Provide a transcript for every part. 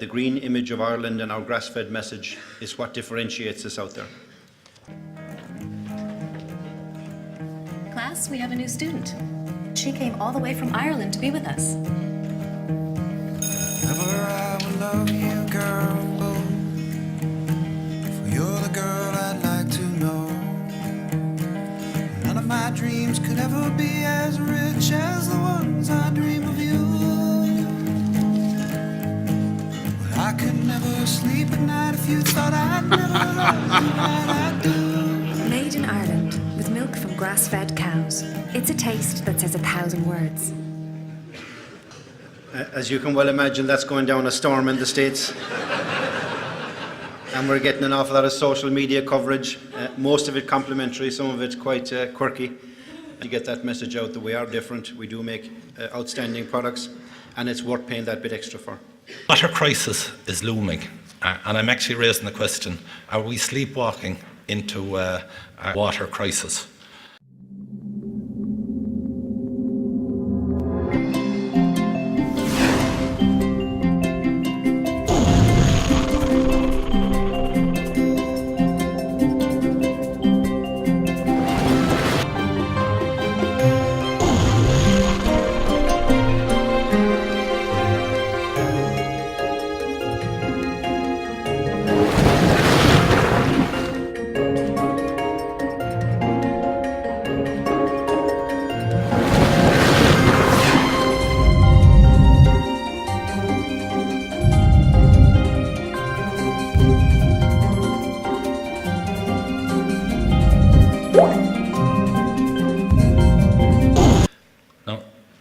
the green image of Ireland and our grass-fed message is what differentiates us out there. Class, we have a new student. She came all the way from Ireland to be with us. Never I will love you, girl, for you're the girl I'd like to know. None of my dreams could ever be as rich as the ones I dream of you. Well, I could never sleep at night if you thought I'd never love you like I do. Made in Ireland, with milk from grass-fed cows. It's a taste that says 1,000 words. As you can well imagine, that's going down a storm in the States. And we're getting an awful lot of social media coverage, most of it complimentary, some of it quite quirky. To get that message out that we are different, we do make outstanding products, and it's worth paying that bit extra for. Water crisis is looming, and I'm actually raising the question, are we sleepwalking into a water crisis?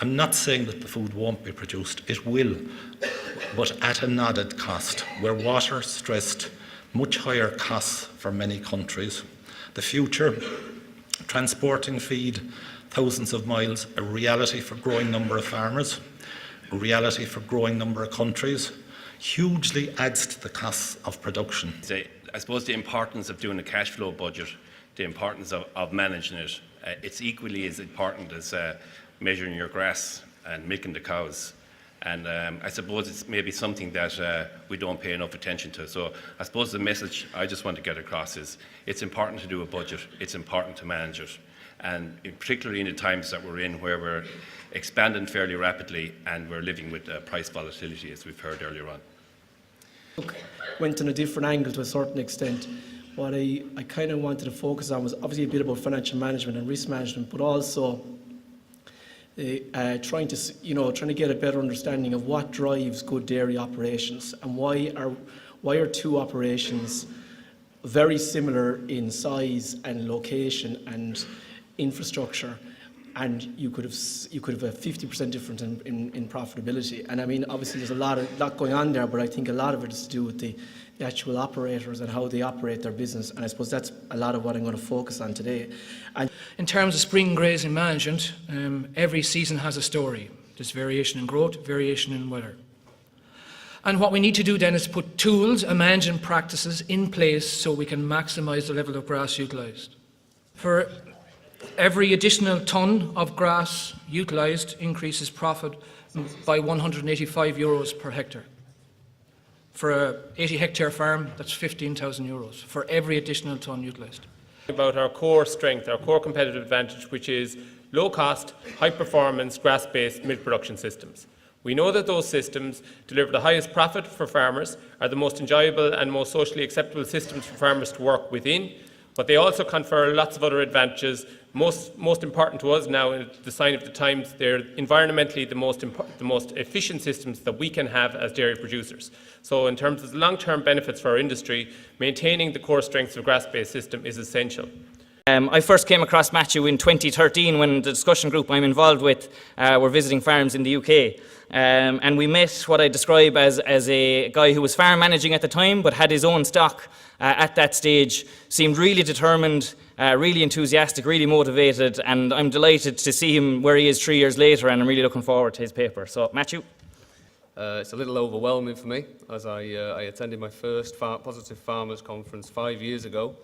I'm not saying that the food won't be produced, it will, but at a nodded cost. We're water stressed, much higher costs for many countries. The future, transporting feed thousands of miles, a reality for a growing number of farmers, a reality for a growing number of countries, hugely adds to the costs of production. I suppose the importance of doing a cash flow budget, the importance of managing it, it's equally as important as measuring your grass and milking the cows. And I suppose it's maybe something that we don't pay enough attention to. So I suppose the message I just want to get across is it's important to do a budget, it's important to manage it. And particularly in the times that we're in where we're expanding fairly rapidly and we're living with price volatility, as we've heard earlier on. Went on a different angle to a certain extent. What I kind of wanted to focus on was obviously a bit about financial management and risk management, but also trying to get a better understanding of what drives good dairy operations and why are two operations very similar in size and location and infrastructure, and you could have a 50% difference in profitability. And I mean, obviously there's a lot going on there, but I think a lot of it is to do with the actual operators and how they operate their business, and I suppose that's a lot of what I'm going to focus on today. And in terms of spring grazing management, every season has a story. There's variation in growth, variation in weather. And what we need to do then is put tools and management practices in place so we can maximise the level of grass utilised. For every additional tonne of grass utilised increases profit by €185 per hectare. For a 80-hectare farm, that's €15,000 for every additional tonne utilised. About our core strength, our core competitive advantage, which is low-cost, high-performance, grass-based milk production systems. We know that those systems deliver the highest profit for farmers, are the most enjoyable and most socially acceptable systems for farmers to work within, but they also confer lots of other advantages. Most important to us now, in the sign of the times, they're environmentally the most efficient systems that we can have as dairy producers. So in terms of the long-term benefits for our industry, maintaining the core strengths of a grass-based system is essential. I first came across Matthew in 2013 when the discussion group I'm involved with were visiting farms in the UK. And we met what I describe as a guy who was farm managing at the time but had his own stock at that stage, seemed really determined, really enthusiastic, really motivated, and I'm delighted to see him where he is 3 years later, and I'm really looking forward to his paper. So, Matthew? It's a little overwhelming for me, as I attended my first Positive Farmers Conference 5 years ago,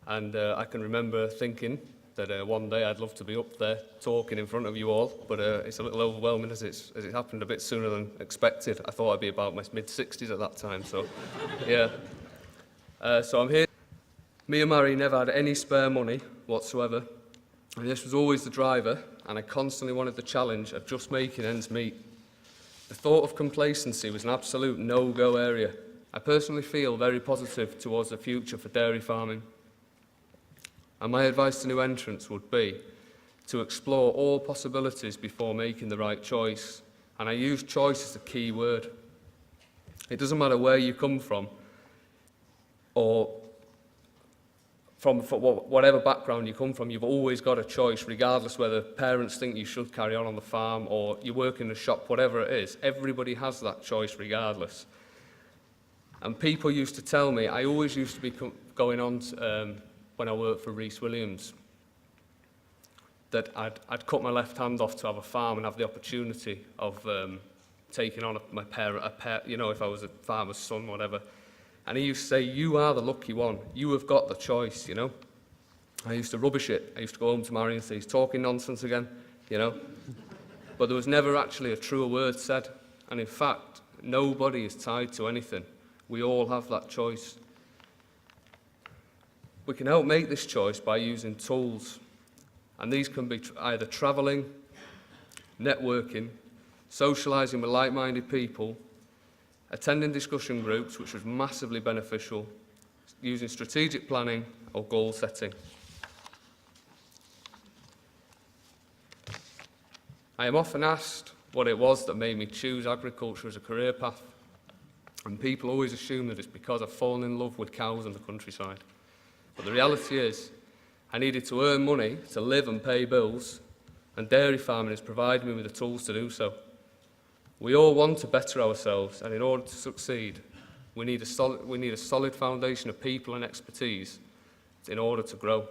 and I can remember thinking, that one day I'd love to be up there talking in front of you all, but it's a little overwhelming as it happened a bit sooner than expected. I thought I'd be about my mid-60s at that time, so yeah. So I'm here. Me and Mary never had any spare money whatsoever, and this was always the driver, and I constantly wanted the challenge of just making ends meet. The thought of complacency was an absolute no-go area. I personally feel very positive towards the future for dairy farming. And my advice to new entrants would be to explore all possibilities before making the right choice. And I use choice as the key word. It doesn't matter where you come from or from whatever background you come from, you've always got a choice, regardless whether parents think you should carry on the farm or you work in a shop, whatever it is. Everybody has that choice regardless. And people used to tell me, I always used to be going on when I worked for Reece Williams, that I'd cut my left hand off to have a farm and have the opportunity of taking on my parent, you know, if I was a farmer's son, whatever. And he used to say, you are the lucky one. You have got the choice, you know. I used to rubbish it. I used to go home to Mary and say, he's talking nonsense again, you know. But there was never actually a truer word said. And in fact, nobody is tied to anything. We all have that choice. We can help make this choice by using tools. And these can be either travelling, networking, socialising with like-minded people, attending discussion groups, which was massively beneficial, using strategic planning or goal setting. I am often asked what it was that made me choose agriculture as a career path, and people always assume that it's because I've fallen in love with cows and the countryside. But the reality is, I needed to earn money to live and pay bills, and dairy farming has provided me with the tools to do so. We all want to better ourselves, and in order to succeed, we need a solid foundation of people and expertise in order to grow.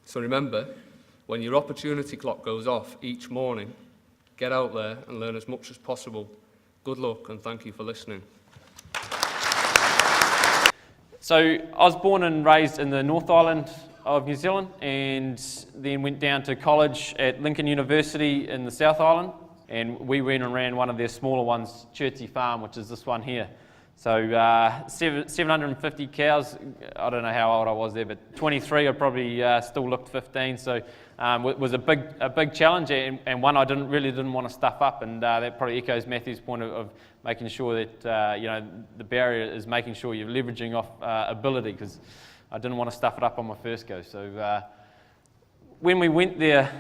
So remember, when your opportunity clock goes off each morning, get out there and learn as much as possible. Good luck, and thank you for listening. So I was born and raised in the North Island of New Zealand, and then went down to college at Lincoln University in the South Island. And we went and ran one of their smaller ones, Chertsey Farm, which is this one here. So 750 cows. I don't know how old I was there, but 23. I probably still looked 15. So it was a big challenge, and one I really didn't want to stuff up. And that probably echoes Matthew's point of making sure that you know, the barrier is making sure you're leveraging off ability, because I didn't want to stuff it up on my first go. So when we went there,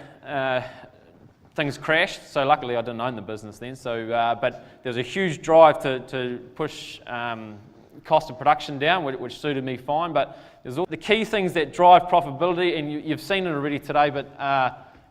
things crashed, so luckily I didn't own the business then. So, but there was a huge drive to push cost of production down, which suited me fine. But there's all the key things that drive profitability, and you've seen it already today. But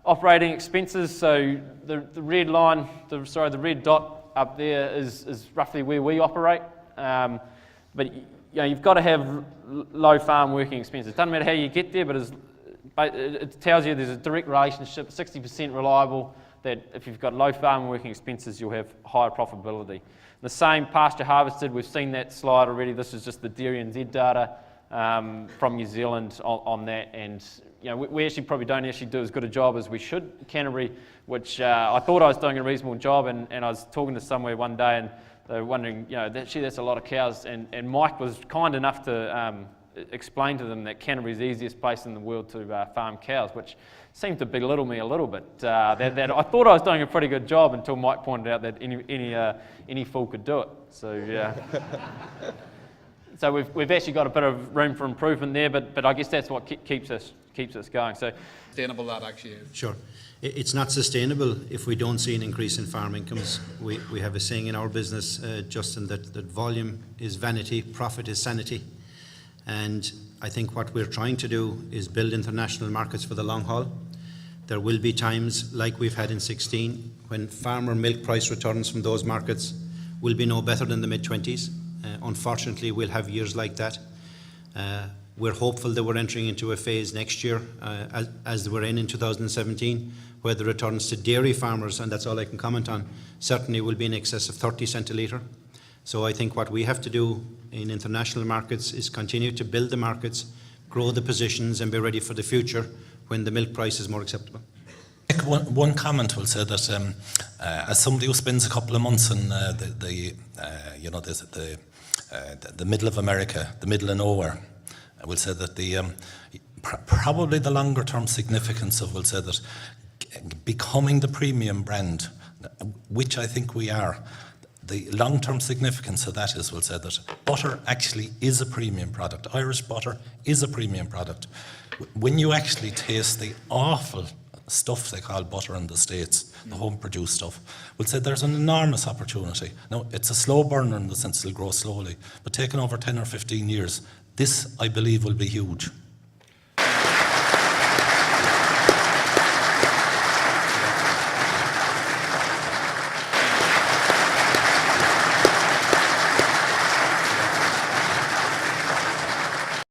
operating expenses. So the red line, the red dot up there is roughly where we operate. But you know, you've got to have low farm working expenses. It doesn't matter how you get there, but it tells you there's a direct relationship, 60% reliable, that if you've got low farm working expenses, you'll have higher profitability. The same pasture harvested, we've seen that slide already. This is just the Dairy NZ data from New Zealand on that. And you know, we actually probably don't actually do as good a job as we should. Canterbury, which I thought I was doing a reasonable job, and I was talking to somewhere one day, and they were wondering, you know, that's a lot of cows. And Mike was kind enough to explain to them that Canterbury is the easiest place in the world to farm cows, which seemed to belittle me a little bit. That I thought I was doing a pretty good job until Mike pointed out that any fool could do it. So yeah. So we've actually got a bit of room for improvement there, but I guess that's what keeps us going. So sustainable that actually is. Sure. It's not sustainable if we don't see an increase in farm incomes. We have a saying in our business, Justin, that volume is vanity, profit is sanity. And I think what we're trying to do is build international markets for the long haul. There will be times like we've had in 16 when farmer milk price returns from those markets will be no better than the mid-20s. Unfortunately, we'll have years like that. We're hopeful that we're entering into a phase next year, as we're in 2017, where the returns to dairy farmers, and that's all I can comment on, certainly will be in excess of 30 cents a litre. So I think what we have to do in international markets is continue to build the markets, grow the positions, and be ready for the future when the milk price is more acceptable. One comment will say that as somebody who spends a couple of months in the middle of America, the middle of nowhere, I will say that probably the longer term significance of, will say that becoming the premium brand, which I think we are, the long term significance of that is, will say that butter actually is a premium product. Irish butter is a premium product. When you actually taste the awful stuff they call butter in the States, the home produced stuff, we'll say there's an enormous opportunity. Now, it's a slow burner in the sense it'll grow slowly, but taking over 10 or 15 years, this, I believe, will be huge.